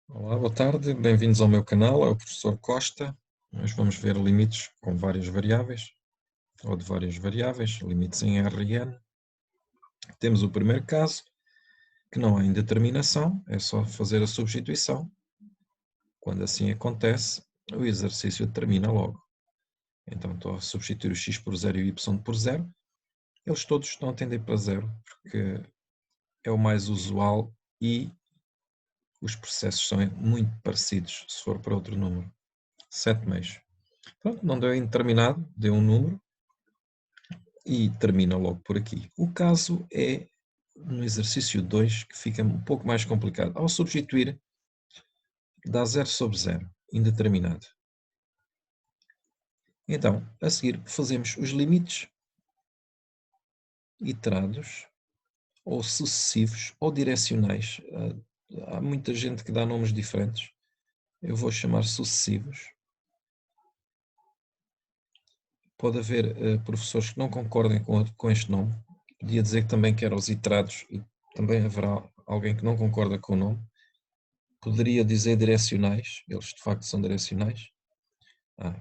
Olá, boa tarde, bem-vindos ao meu canal, é o professor Costa. Nós vamos ver limites com várias variáveis, ou de várias variáveis, limites em R e N. Temos o primeiro caso, que não há indeterminação, é só fazer a substituição. Quando assim acontece, o exercício termina logo. Então estou a substituir o x por 0 e o y por 0. Eles todos estão a tender para 0, porque é o mais usual e os processos são muito parecidos, se for para outro número. 7 meios. Pronto, não deu indeterminado, deu um número e termina logo por aqui. O caso é no exercício 2 que fica um pouco mais complicado. Ao substituir, dá 0 sobre 0, indeterminado. Então, a seguir, fazemos os limites iterados, ou sucessivos, ou direcionais. Há muita gente que dá nomes diferentes. Eu vou chamar sucessivos. Pode haver professores que não concordem com este nome. Podia dizer que também quero os iterados e também haverá alguém que não concorda com o nome. Poderia dizer direcionais, eles de facto são direcionais.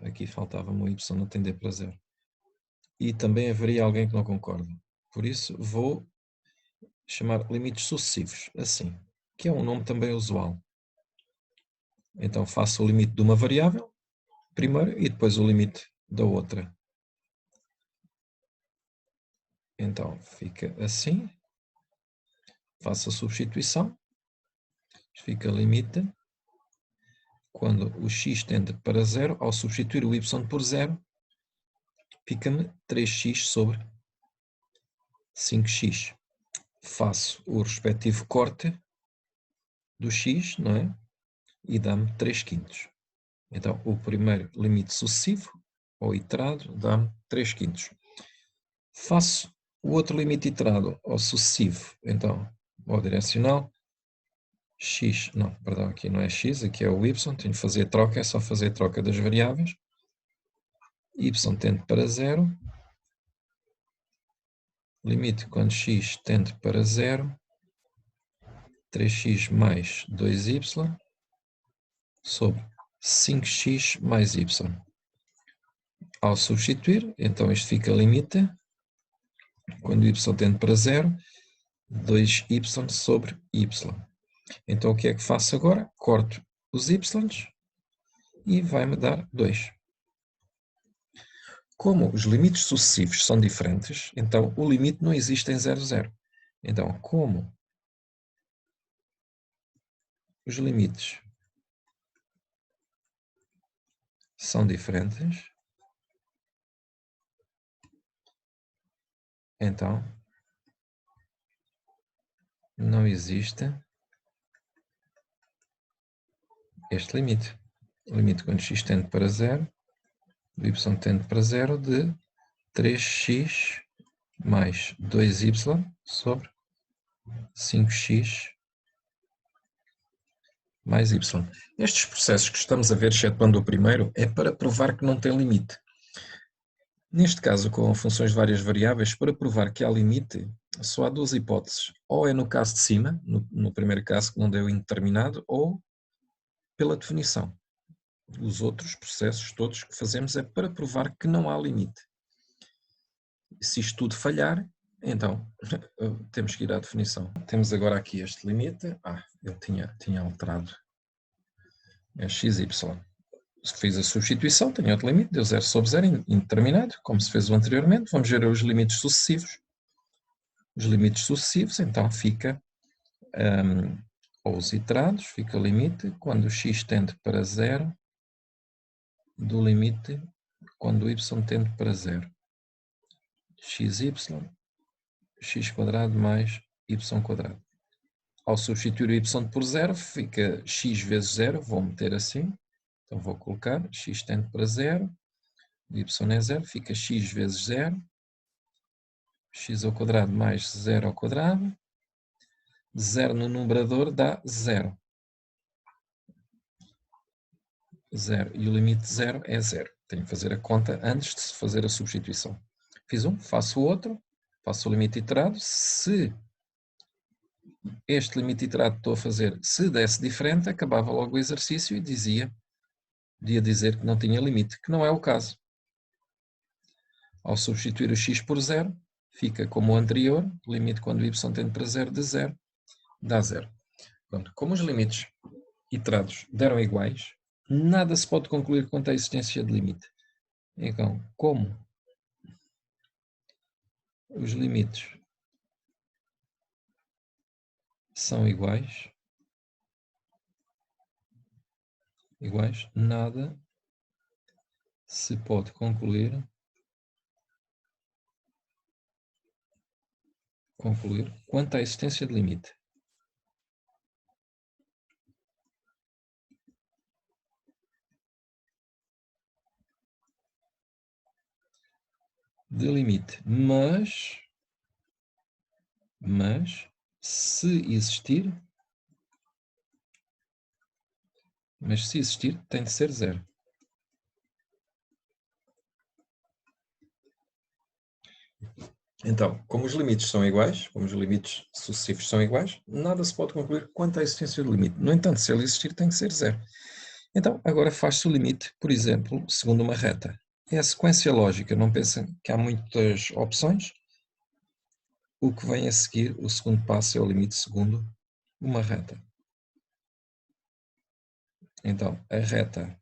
Aqui faltava-me o y a tender para 0. E também haveria alguém que não concorda. Por isso vou chamar limites sucessivos, assim, que é um nome também usual. Então faço o limite de uma variável, primeiro, e depois o limite da outra. Então fica assim. Faço a substituição. Fica limite. Quando o x tende para 0, ao substituir o y por 0, fica-me 3x sobre 5x. Faço o respectivo corte do x, não é? E dá-me 3 quintos. Então, o primeiro limite sucessivo, ou iterado, dá-me 3 quintos. Faço o outro limite iterado, ou sucessivo, então, ou direcional, x, não, perdão, aqui não é x, aqui é o y, tenho que fazer a troca, é só fazer a troca das variáveis. Y tende para 0, limite quando x tende para 0, 3x mais 2y, sobre 5x mais y. Ao substituir, então isto fica limite, quando y tende para 0, 2y sobre y. Então o que é que faço agora? Corto os y e vai-me dar 2. Como os limites sucessivos são diferentes, então o limite não existe em 0, 0. Então, como os limites são diferentes, então não existe este limite. O limite quando x tende para 0, y tende para 0 de 3x mais 2y sobre 5x mais y. Estes processos que estamos a ver, excetuando o primeiro, é para provar que não tem limite. Neste caso, com funções de várias variáveis, para provar que há limite, só há duas hipóteses. Ou é no caso de cima, no primeiro caso que não deu indeterminado, ou pela definição. Os outros processos todos que fazemos é para provar que não há limite. Se isto tudo falhar, então temos que ir à definição. Temos agora aqui este limite. Eu tinha alterado. É xy. Fiz a substituição, tenho outro limite, deu 0 sobre 0, indeterminado, como se fez o anteriormente. Vamos ver os limites sucessivos. Os limites sucessivos, então fica, ou os iterados, fica o limite quando o x tende para 0 do limite quando o y tende para 0. xy, x quadrado mais y quadrado. Ao substituir o y por 0, fica x vezes 0, vou meter assim. Então vou colocar x tende para 0, y é 0, fica x vezes 0, x ao quadrado mais 0 ao quadrado. 0 no numerador dá 0. 0. E o limite de 0 é 0. Tenho que fazer a conta antes de fazer a substituição. Fiz um, faço o outro, faço o limite iterado. Se este limite iterado que estou a fazer, se desse diferente, acabava logo o exercício e podia dizer que não tinha limite, que não é o caso. Ao substituir o x por 0, fica como o anterior, limite quando y tende para 0 de 0, dá 0. Pronto, como os limites iterados deram iguais, nada se pode concluir quanto à existência de limite. Então, como os limites são iguais, nada se pode concluir quanto à existência de limite. De limite, mas se existir, tem de ser 0. Então, como os limites são iguais, como os limites sucessivos são iguais, nada se pode concluir quanto à existência do limite. No entanto, se ele existir, tem que ser 0. Então, agora faz-se o limite, por exemplo, segundo uma reta. É a sequência lógica, não pensem que há muitas opções. O que vem a seguir, o segundo passo, é o limite segundo uma reta. Então, a reta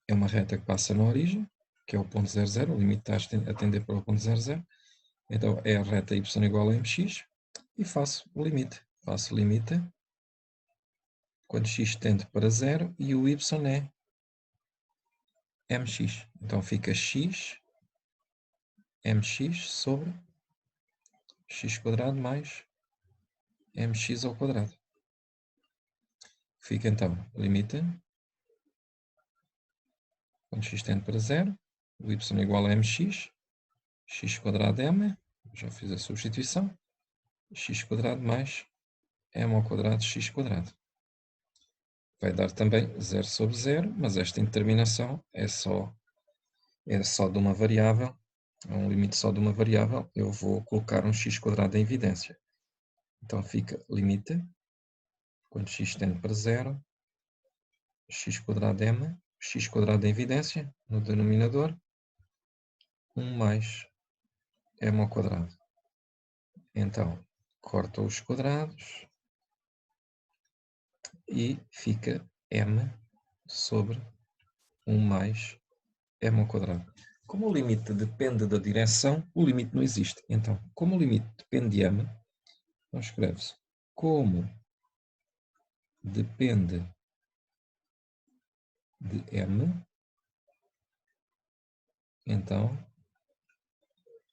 é uma reta que passa na origem, que é o ponto 00, o limite está a tender para o ponto 00. Então, é a reta y igual a mx, e faço o limite. Faço o limite quando x tende para 0 e o y é mx. Então, fica x mx sobre x² mais mx ao quadrado. Fica, então, limite quando x tende para 0, o y igual a mx, x² m, já fiz a substituição, x² mais m ao quadrado x². Vai dar também 0 sobre 0, mas esta indeterminação é só de uma variável, é um limite só de uma variável, eu vou colocar um x² em evidência. Então fica limite, quando x tende para 0, x² m, x² em evidência, no denominador, 1 mais m ao quadrado. Então, corta os quadrados e fica m sobre 1 mais m ao quadrado. Como o limite depende da direção, o limite não existe. Então, como o limite depende de m, então escreve-se como depende de m, então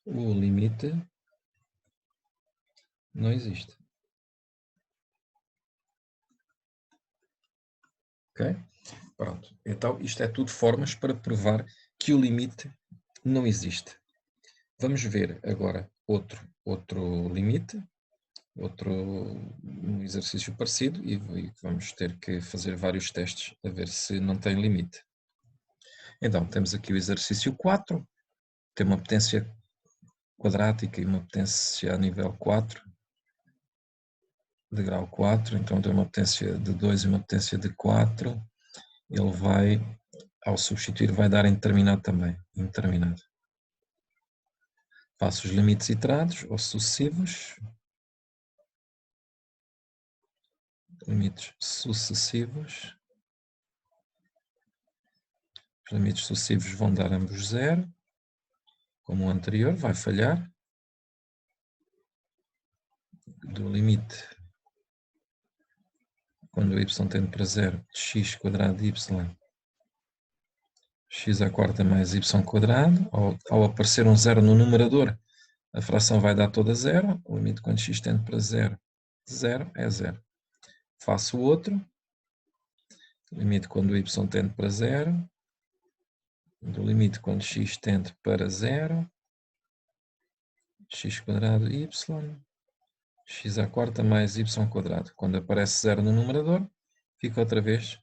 o limite não existe. Ok? Pronto. Então, isto é tudo formas para provar que o limite não existe. Vamos ver agora outro limite, um exercício parecido, e vamos ter que fazer vários testes a ver se não tem limite. Então, temos aqui o exercício 4, tem uma potência quadrática e uma potência a nível 4, de grau 4, então tem uma potência de 2 e uma potência de 4, ele vai, ao substituir, vai dar indeterminado também, indeterminado. Faço os limites iterados ou sucessivos, limites sucessivos, os limites sucessivos vão dar ambos 0, como o anterior, vai falhar, do limite, quando o y tende para 0, de x² de y, x² mais y², ao aparecer um 0 no numerador, a fração vai dar toda 0, o limite quando x tende para 0, de 0 é 0. Faço o outro, limite quando o y tende para 0, do limite quando x tende para 0, x² y, x² mais y². Quando aparece 0 no numerador, fica outra vez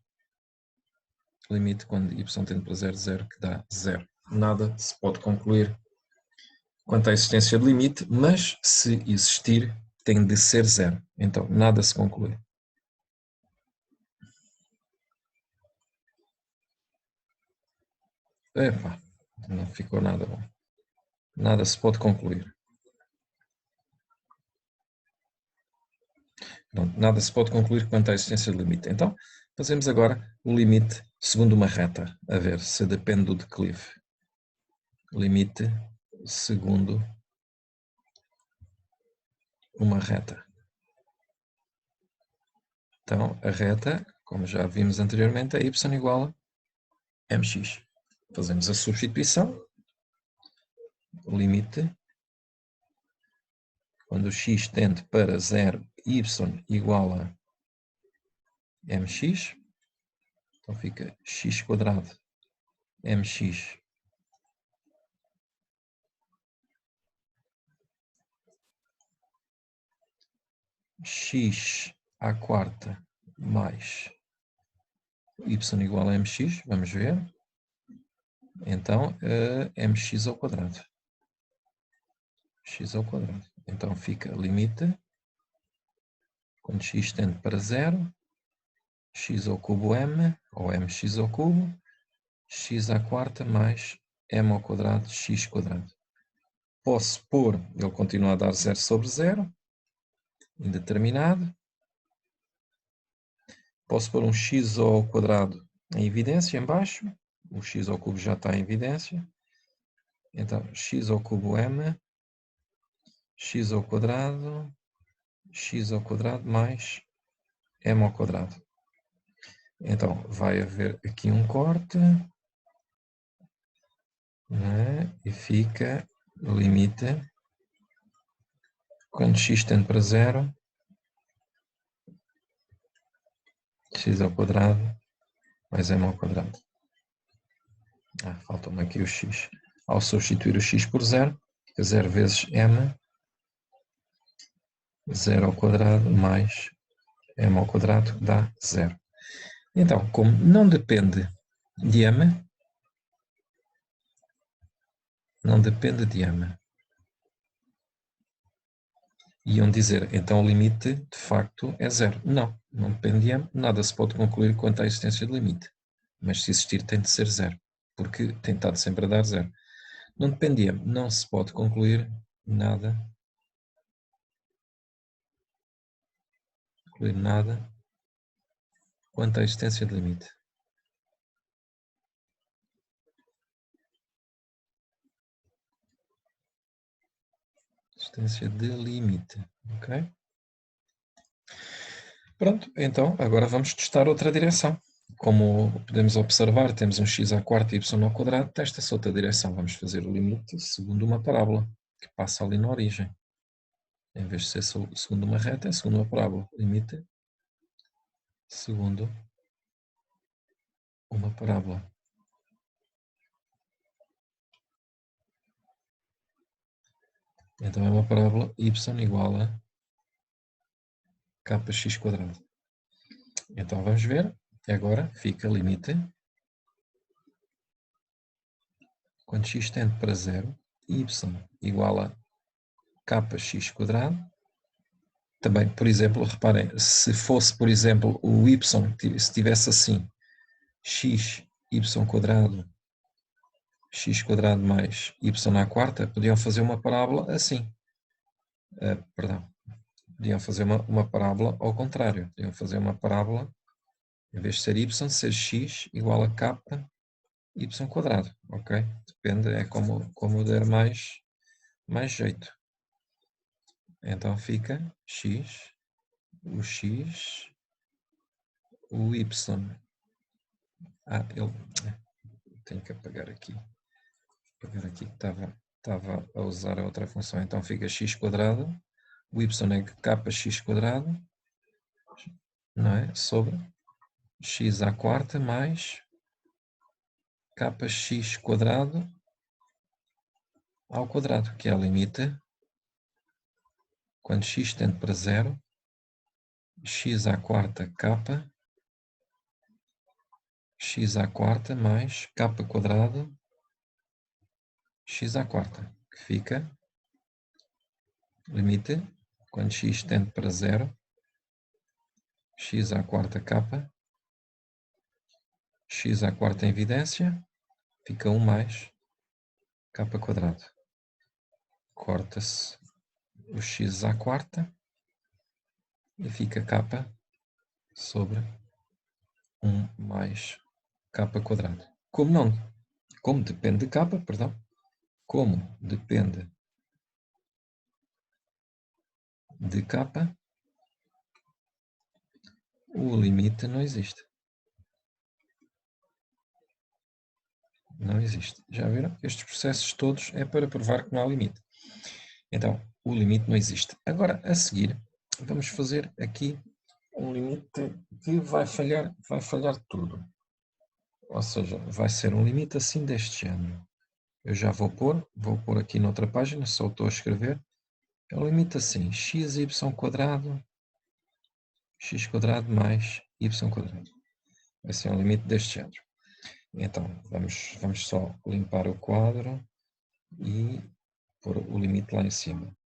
limite quando y tende para 0, 0, que dá 0. Nada se pode concluir quanto à existência de limite, mas se existir, tem de ser zero. Então, nada se conclui. Epá, não ficou nada bom. Nada se pode concluir. Pronto, nada se pode concluir quanto à existência do limite. Então, fazemos agora o limite segundo uma reta, a ver se depende do declive. Limite segundo uma reta. Então, a reta, como já vimos anteriormente, é y igual a mx. Fazemos a substituição. O limite, quando o x tende para 0, y igual a mx. Então fica x quadrado mx x à quarta mais y igual a mx, vamos ver. Então, mx ao quadrado. X ao quadrado. Então fica limite, quando x tende para 0, x ao cubo m, ou mx ao cubo, x à quarta mais m ao quadrado, x quadrado. Posso pôr, ele continua a dar 0 sobre 0, indeterminado. Posso pôr um x ao quadrado em evidência, em baixo. O x ao cubo já está em evidência. Então, x ao cubo m, x ao quadrado mais m ao quadrado. Então, vai haver aqui um corte, né? E fica o limite, quando x tende para 0, x ao quadrado mais m ao quadrado. Falta-me aqui o x. Ao substituir o x por 0, fica 0 vezes m, 0 ao quadrado mais m ao quadrado dá 0. Então, como não depende de m, iam dizer, então o limite de facto é 0. Não depende de m, nada se pode concluir quanto à existência do limite. Mas se existir tem de ser 0, porque tem estado sempre a dar 0. Não depende de m, não se pode concluir nada quanto à existência do limite. Existência de limite, ok? Pronto, então agora vamos testar outra direção. Como podemos observar, temos um x à quarta e y ao quadrado, testa-se outra direção. Vamos fazer o limite segundo uma parábola, que passa ali na origem. Em vez de ser segundo uma reta, é segundo uma parábola. Limite segundo uma parábola. Então é uma parábola y igual a kx quadrado. Então vamos ver. Agora fica limite, quando x tende para 0, y igual a kx quadrado. Também, por exemplo, reparem, se fosse, por exemplo, o y, se tivesse assim, x quadrado mais y à quarta, podiam fazer uma parábola assim. Podiam fazer uma parábola ao contrário. Podiam fazer uma parábola, em vez de ser y, ser x igual a k y quadrado, ok? Depende, é como der mais jeito. Então fica x, o y. Eu tenho que apagar aqui. Que estava a usar a outra função. Então fica x quadrado, o y é kx quadrado, não é? Sobre x à quarta mais kx quadrado ao quadrado, que é a limite, quando x tende para 0, x à quarta k, x à quarta mais k quadrado, x à quarta, que fica limite quando x tende para 0, x à quarta capa, x à quarta em evidência, fica 1 mais capa quadrado. Corta-se o x à quarta e fica capa sobre 1 mais capa quadrado. Como depende de capa, perdão, como depende de capa, o limite não existe. Não existe. Já viram? Estes processos todos é para provar que não há limite. Então, o limite não existe. Agora, a seguir, vamos fazer aqui um limite que vai falhar tudo. Ou seja, vai ser um limite assim deste género. Eu já vou pôr aqui noutra página, só estou a escrever. É um limite assim, xy quadrado, x quadrado mais y quadrado. Vai ser um limite deste género. Então, vamos só limpar o quadro e pôr o limite lá em cima.